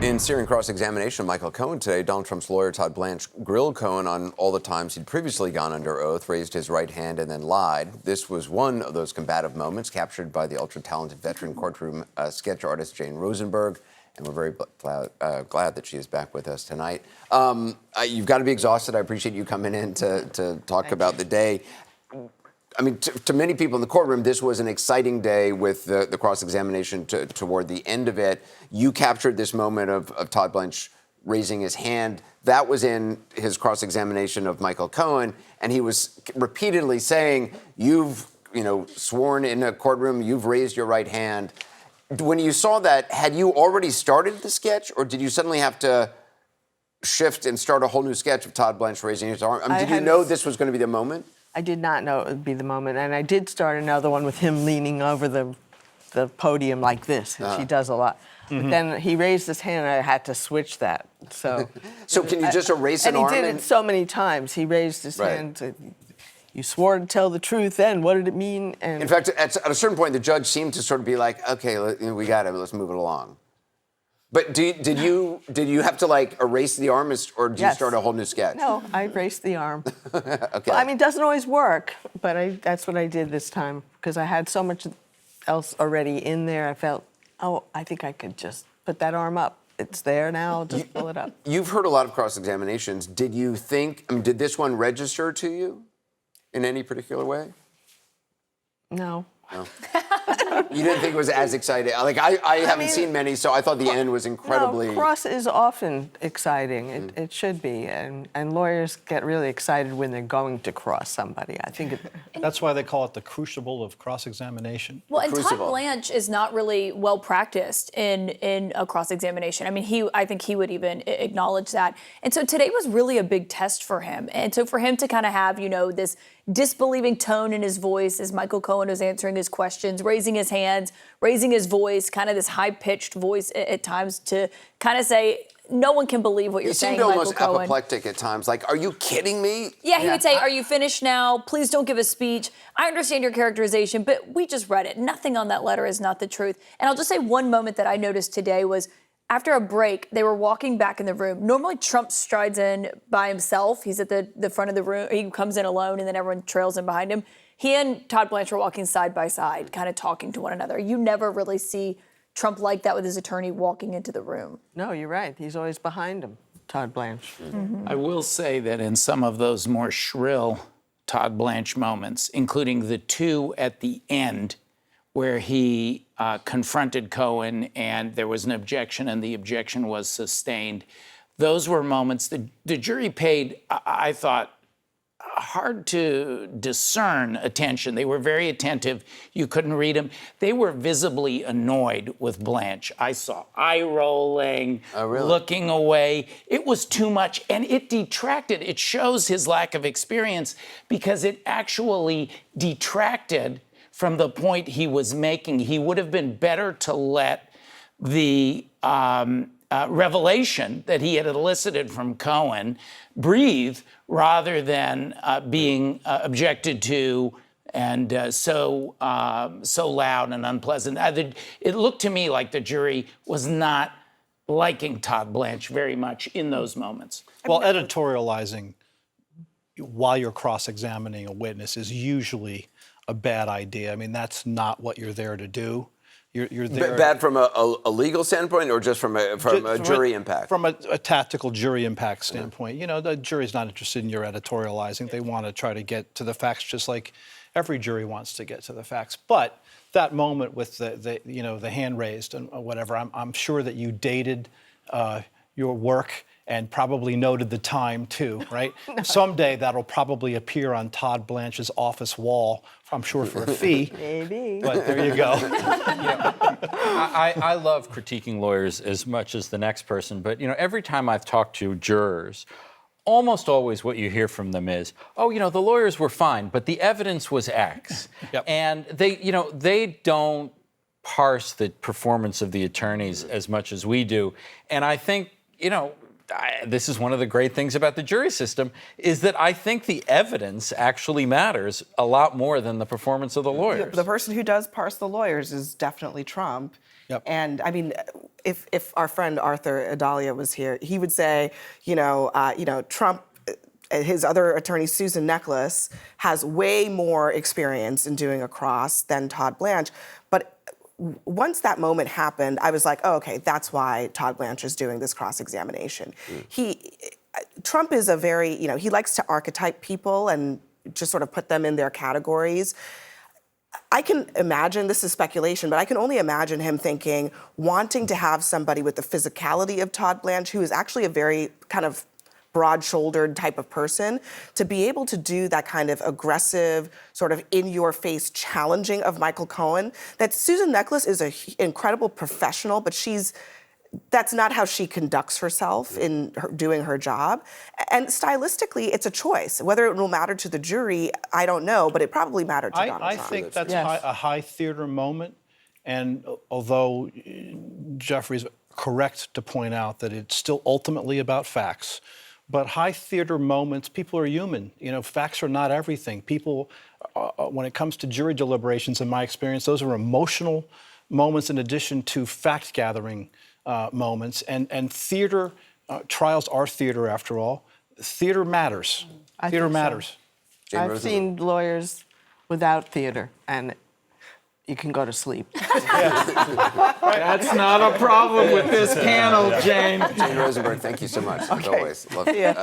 In searing cross-examination of Michael Cohen today, Donald Trump's lawyer Todd Blanche grilled Cohen on all the times he'd previously gone under oath, raised his right hand, and then lied. This was one of those combative moments captured by the ultra-talented veteran courtroom sketch artist Jane Rosenberg, and we're very glad that she is back with us tonight. You've got to be exhausted. I appreciate you coming in to talk about the day. I mean, to many people in the courtroom, this was an exciting day with the cross-examination toward the end of it. You captured this moment of Todd Blanche raising his hand. That was in his cross-examination of Michael Cohen, and he was repeatedly saying, you've sworn in a courtroom, you've raised your right hand. When you saw that, had you already started the sketch, or did you suddenly have to shift and start a whole new sketch of Todd Blanche raising his arm? Did you know this was going to be the moment? I did not know it would be the moment, and I did start another one with him leaning over the podium like this, which he does a lot. Mm-hmm. But then he raised his hand, and I had to switch that. So, so can you just erase an arm? And he did it so many times. He raised his hand. You swore to tell the truth. Then what did it mean? And in fact, at a certain point, the judge seemed to sort of be like, "Okay, we got it. Let's move it along." But did you have to erase the arm, or did you start a whole new sketch? No, I erased the arm. Okay. Well, I mean, it doesn't always work, but that's what I did this time because I had so much else already in there. I felt, I think I could just put that arm up. It's there now. Just pull it up. You've heard a lot of cross-examinations. Did you think? Did this one register to you in any particular way? No. No. You didn't think it was as exciting? I haven't seen many, so I thought the end was incredibly... No, cross is often exciting. It should be. And lawyers get really excited when they're going to cross somebody. I think that's why they call it the crucible of cross-examination. Well, and Todd Blanche is not really well practiced in a cross-examination. I mean, I think he would even acknowledge that. And so today was really a big test for him. And so for him to kind of have, this disbelieving tone in his voice as Michael Cohen was answering his questions, raising his hands, raising his voice, kind of this high-pitched voice at times to kind of say, no one can believe what you're saying, Michael Cohen. He seemed almost apoplectic at times, like, are you kidding me? Yeah, he would say, are you finished now? Please don't give a speech. I understand your characterization, but we just read it. Nothing on that letter is not the truth. And I'll just say one moment that I noticed today was after a break, they were walking back in the room. Normally, Trump strides in by himself. He's at the front of the room. He comes in alone, and then everyone trails in behind him. He and Todd Blanche were walking side by side, kind of talking to one another. You never really see Trump like that with his attorney walking into the room. No, you're right. He's always behind him, Todd Blanche. Mm-hmm. I will say that in some of those more shrill Todd Blanche moments, including the two at the end, where he confronted Cohen and there was an objection and the objection was sustained. Those were moments the jury paid, I thought, hard to discern attention. They were very attentive. You couldn't read them. They were visibly annoyed with Blanche. I saw eye rolling, looking away. It was too much, and it detracted. It shows his lack of experience because it actually detracted from the point he was making. He would have been better to let the revelation that he had elicited from Cohen breathe rather than being objected to and so loud and unpleasant. It looked to me like the jury was not liking Todd Blanche very much in those moments. Well, editorializing while you're cross-examining a witness is usually a bad idea. I mean, that's not what you're there to do. You're there. Bad from a legal standpoint, or just from a jury impact? From a tactical jury impact standpoint. The jury's not interested in your editorializing. They want to try to get to the facts, just like every jury wants to get to the facts. But that moment with the hand raised and whatever, I'm sure that you dated your work and probably noted the time too, right? No. Someday that'll probably appear on Todd Blanche's office wall, I'm sure for a fee. Maybe. But there you go. I love critiquing lawyers as much as the next person, but every time I've talked to jurors, almost always what you hear from them is, the lawyers were fine, but the evidence was X. Yep. And they don't parse the performance of the attorneys as much as we do. And I think, this is one of the great things about the jury system, is that I think the evidence actually matters a lot more than the performance of the lawyers. The person who does parse the lawyers is definitely Trump. Yep. And I mean, if our friend Arthur Adalia was here, he would say, Trump, his other attorney, Susan Necheles, has way more experience in doing a cross than Todd Blanche. But once that moment happened, I was like, oh, okay, that's why Todd Blanche is doing this cross-examination. Trump is a very, he likes to archetype people and just sort of put them in their categories. I can imagine, this is speculation, but I can only imagine him thinking, wanting to have somebody with the physicality of Todd Blanche, who is actually a very kind of broad-shouldered type of person, to be able to do that kind of aggressive, sort of in-your-face challenging of Michael Cohen. That Susan Necheles is an incredible professional, but that's not how she conducts herself in doing her job. And stylistically, it's a choice. Whether it will matter to the jury, I don't know, but it probably mattered to Donald Trump. I think that's Yes. a high theater moment. And although Jeffrey's correct to point out that it's still ultimately about facts, but high theater moments, people are human. Facts are not everything. People, when it comes to jury deliberations, in my experience, those are emotional moments in addition to fact-gathering moments. And theater, trials are theater after all. Theater matters. Theater think so. matters. Jane I've Rosenberg. seen lawyers without theater, and you can go to sleep. That's not a problem with this panel, Jane. Jane Rosenberg, thank you so much, as always. Love it.